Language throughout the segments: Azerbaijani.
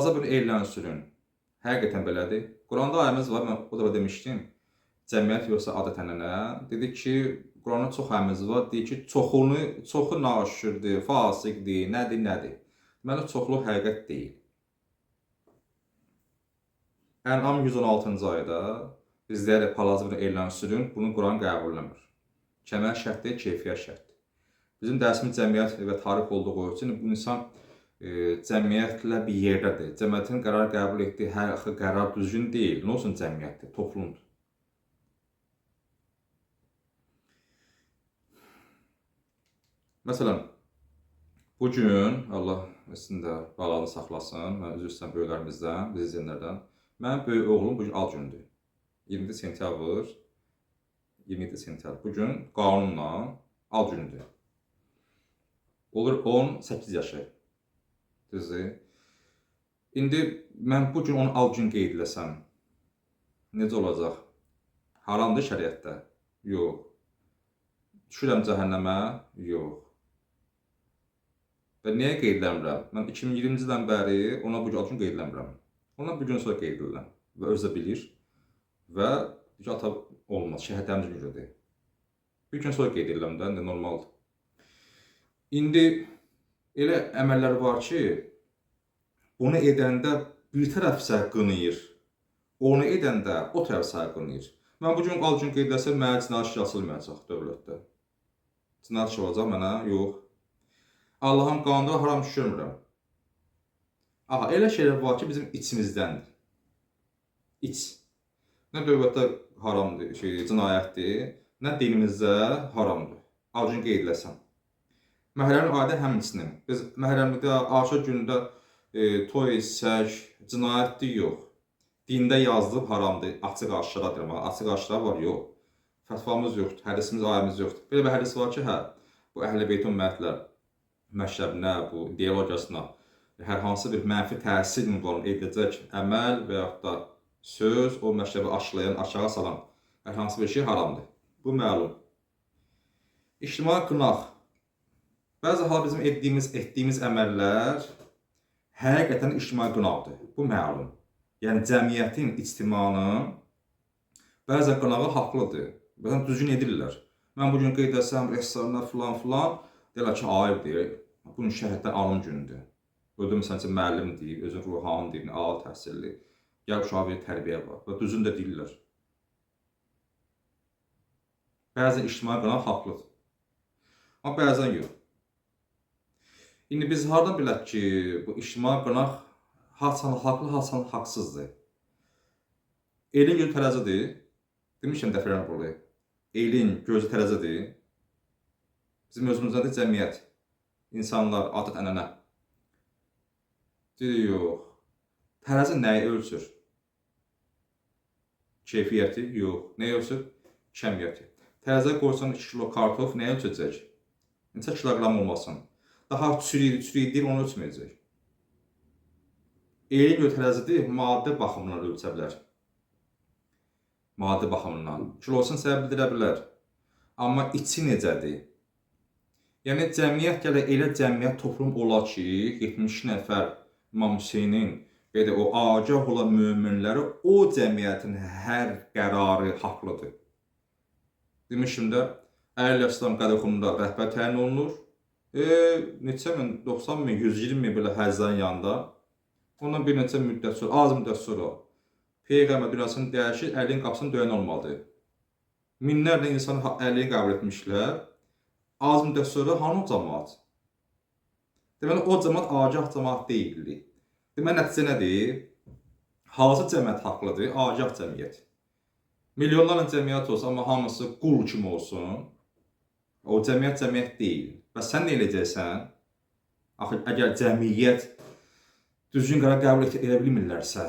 balaca bir eylən sürün. Həqiqətən belədir. Quranda ayəmiz var, mən o da demişdim. Cəmiyyət yoxsa adət-ənənə. Dedi ki, Quranda çox ayəmiz var. Deyir ki, çoxu naşükürdür, fasiqdir, nədir. Deməli, çoxluq həqiqət deyil. Ən'am 116-cı ayda bizlərə balaca bir eylən sürün, bunu Quran qəbul etmir. Kəməl şərt deyil, keyfiyyət şərtdir. Bizim dərsimiz cəmiyyət və tarix olduğu üçün bu insan cəmiyyətlə bir yerdədir. Cəmiyyətin qərar qəbul etdiyi hər qərar düzgün deyil. Nə olsun cəmiyyətdir, toplumdur. Məsələn, bugün Allah sizin də bağlarını saxlasın, mən üzr istəyirəm böyüklərimizdən, biz izləyənlərdən. Mənim böyük oğlum bugün ad gündür. 27 sentyabr. Bugün qanunla ad gündür. Olur 18 yaşı. Düzdür. İndi mən bugün onun ad günü qeyd eləsəm, necə olacaq? Haramdır şəriətdə? Yox. Düşürəm cəhənnəmə? Yox. Və niyə qeyd eləmirəm? Mən 2020-ci ildən bəri ona bugün ad günü qeyd eləmirəm. Ona bir gün sonra qeyd edirəm. Və özü də bilir. Və ata olmaz, şəhədlərimizin gücüdür. Bir gün sonra qeyd edirəm də, normaldır. İndi elə əməllər var ki, bunu edəndə bir tərəf səhv qınayır, onu edəndə o tərəf səhv qınayır. Mən bugün ad günü qeyd etsəm, mənə cinayət işi açılmayacaq dövlətdə. Cinayət işi olacaq mənə? Yox. Allahın qanunda haram düşürmürəm. Aha, elə şeylər var ki, bizim içimizdəndir. İç. Nə dövlətdə haramdır, cinayətdir, nə dinimizdə haramdır. Ad günü qeyd eləsəm. Məhərrəmin ayda həmçinin. Biz məhərrəmlikdə, aşıq günündə toy etsək, cinayətdir, yox. Dində yazılıb haramdır, açıq aşıra deyirəm, açıq aşıra var, yox. Fətvamız yoxdur, hədisimiz, ayəmiz yoxdur. Belə bir hədis var ki, bu Əhl-i Beytun ümumiyyətlər məşrəbinə, bu ideologiyasına hər hansı bir mənfi təsir edəcək əməl və yaxud da söz, o məşrəbi aşlayan, aşağı salan hər hansı bir şey haramdır. Bu məlum. İctimai qınaq. Bəzi halda bizim etdiyimiz əməllər həqiqətən ictimai qınaqdır. Bu məlum. Yəni cəmiyyətin, ictimanın bəzən qınağı haqlıdır. Bəzən düzgün edirlər. Mən bugün qeyd etsəm, restoranlar filan, deyirlər ki, ayıbdır. Bunun şəhiddən alım günüdür. Ödüm səncə müəllimdir, özün ruhandır, ali təhsilli. Gəl uşağa bir tərbiyə var. Və düzün də deyirlər. Bəzən ictimai qınaq haqlıdır. Amma bəzən yox. İndi biz hardan bilək ki, bu ictimai qınaq haçan haqlı, haçan haqsızdır? Elin gözü tərəzidir. Demişəm dəfələrlə burayı. Elin gözü tərəzidir. Bizim özümüzdədir cəmiyyət. İnsanlar, adət-ənənə. Deyir, yox. Tərəzi nəyi ölçür? Keyfiyyəti? Yox. Nəyi ölçür? Kəmiyyəti. Tərəziyə qoysan 2 kilo kartof nəyi ölçəcək? Neçə kiloqram olmasın? Daha çürüyüdür, onu ölçməyəcək. Elin gözü tərəzidir, maddi baxımından ölçə bilər. Maddi baxımından. Kilosunu səbəb bildirə bilər. Amma içi necədir? Yəni, cəmiyyət gələ elə cəmiyyət toplum ola ki, 70 nəfər İmam Hüseynin və də o agah olan möminləri o cəmiyyətin hər qərarı haqlıdır. Demişim də, Əli İslam Qədəxununda rəhbər təyin olunur. Neçə min, 90 min, 120 min belə həzzənin yanında. Ondan bir neçə müddət sonra, az müddət sonra Peyğəmbər dünyasını dəyişir, Əlinin qapısını döyən olmadı. Minlərlə insan Əlini qəbul etmişlər. Az müddət sonra hanı o cəmaat? Deməli, o cəmaat agah cəmaat deyildi. Deməli, nəticə nədir? Hansı cəmiyyət haqlıdır? Agah cəmiyyət. Milyonlarla cəmiyyət olsa, amma hamısı qul kimi olsun. O cəmiyyət deyil. Və sən nə eləyəcəksən? Axı, əgər cəmiyyət düzgün qərar qəbul edə bilmirlərsə,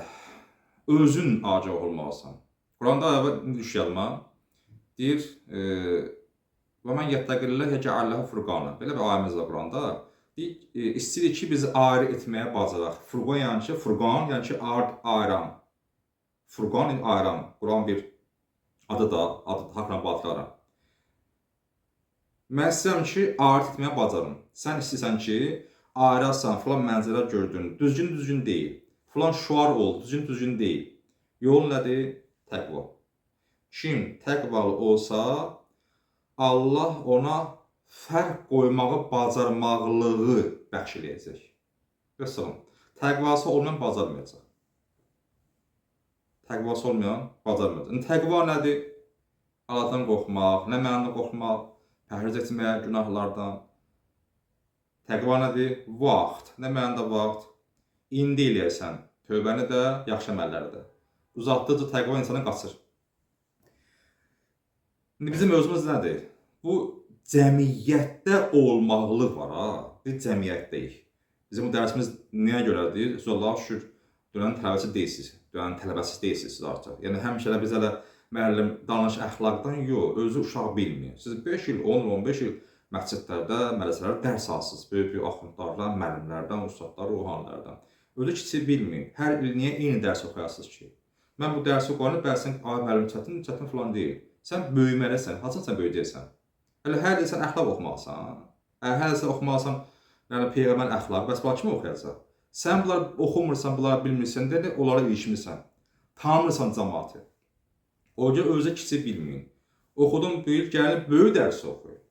özün agah olmalısan. Quranda ayəvə düş yadıma. Deyir, və mən yəttəqillə yəcəəlləhu furqana. Belə bir ayəmiz var Quranda. Deyir, istəyir ki, bizi ayrı etməyə bacaraq. Furqan yəni ki, furqan, yəni ki, ayran. Furqan, ayran. Quran bir adı da, haqla batılara. Mən istəyirəm ki, ayrı etməyə bacarım. Sən istəyirsən ki, ayrılsan, filan mənzərə gördün. Düzgün deyil. Filan şuar oldu, düzgün deyil. Yol nədir? Təqva. Kim təqvalı olsa, Allah ona fərq qoymağı bacarmaqlığı bəxş eləyəcək. Vəssalam. Təqvası olmayan bacarmayacaq. Təqvası olmayan bacarmayacaq. Təqva nədir? Allahdan qorxmaq, nə mənada qorxmaq, pərhiz etmək günahlardan. Təqva nədir? Vaxt. Nə mənada vaxt? İndi eləyərsən. Tövbəni də, yaxşı əməlləri də. Uzatdıqca təqva insanı qaçır. İndi bizim özümüz nədir? Bu cəmiyyətdə olmaqlıq var ha. Biz cəmiyyətdəyik. Bizim bu dərsimiz nəyə görədir? Siz Allah'a şükür dünənin tələbəsi deyilsiniz. Dünənin tələbəsi deyilsiniz siz artıq. Yəni həmişə biz hələ müəllim danış əxlaqdan yox, özü uşaq bilmir. Siz 5 il, 10 il, 15 il məscidlərdə, mədrəsələrdə dərs alsınız. Böyük axundlardan, müəllimlərdən, ustadlar, ruhanilərdən. Özü kiçik bilmir. Hər il niyə eyni dərs oxuyasınız ki? Mən bu dərsi oxuyanda bəlkə ay müəllim çətin falan deyil. Sən böyüməlisən. Haçan sən böyüyəcəksən? Hələ hər il sən əxlaq oxumalısan. Hər il sən oxumalısan, yəni peyğəmbər əxlaq, bəs bu kimi oxuyacaq? Sən bunları oxumursan, bunları bilmirsən deyə onlara ilişmirsən. Tanımırsan cəmaatı. O gün özü kiçik bilməyin. Oxudun böyük, gəlin böyük dərs oxuyun.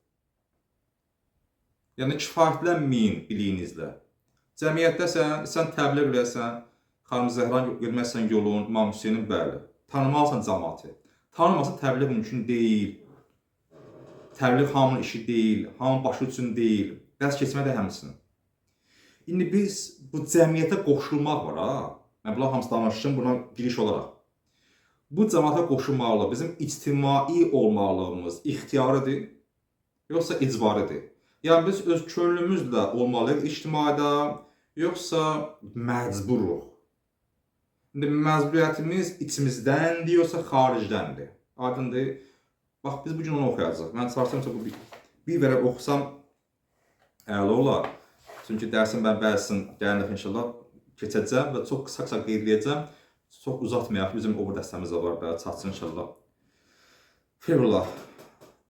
Yəni kifayətlənməyin biliyinizlə. Cəmiyyətdə sən təbliğ edəsən, Xanım Zəhran görməzsən yolun, İmam Hüseynin bəli. Tanımalısan cəmaatı. Tanımasan təbliğ mümkün deyil. Təbliğ hamının işi deyil, hamının başı üçün deyil. Dərs keçmək də həmçinin. İndi biz bu cəmiyyətə qoşulmaq var ha. Mən bunlar hamısı danışdım, buna giriş olaraq. Bu cəmiyyətə qoşulmaqla bizim ictimai olmalığımız ixtiyarıdır, yoxsa icbaridir? Yəni biz öz könlümüzlə olmalıyıq ictimaidə, yoxsa məcburuq? İndi məcburiyyətimiz içimizdəndir, yoxsa xaricdəndir? Aydındır. Bax, biz bugün onu oxuyacaq. Mən çalışacağım ki, bir vərəq oxusam əla olar. Çünki dərsin mən bəzisini gələn dəfə inşallah keçəcəm və çox qısa qeydləyəcəm. Çox uzatmayaq. Bizim o dəstəmiz də var, belə çatsın inşallah. Xeyirullah.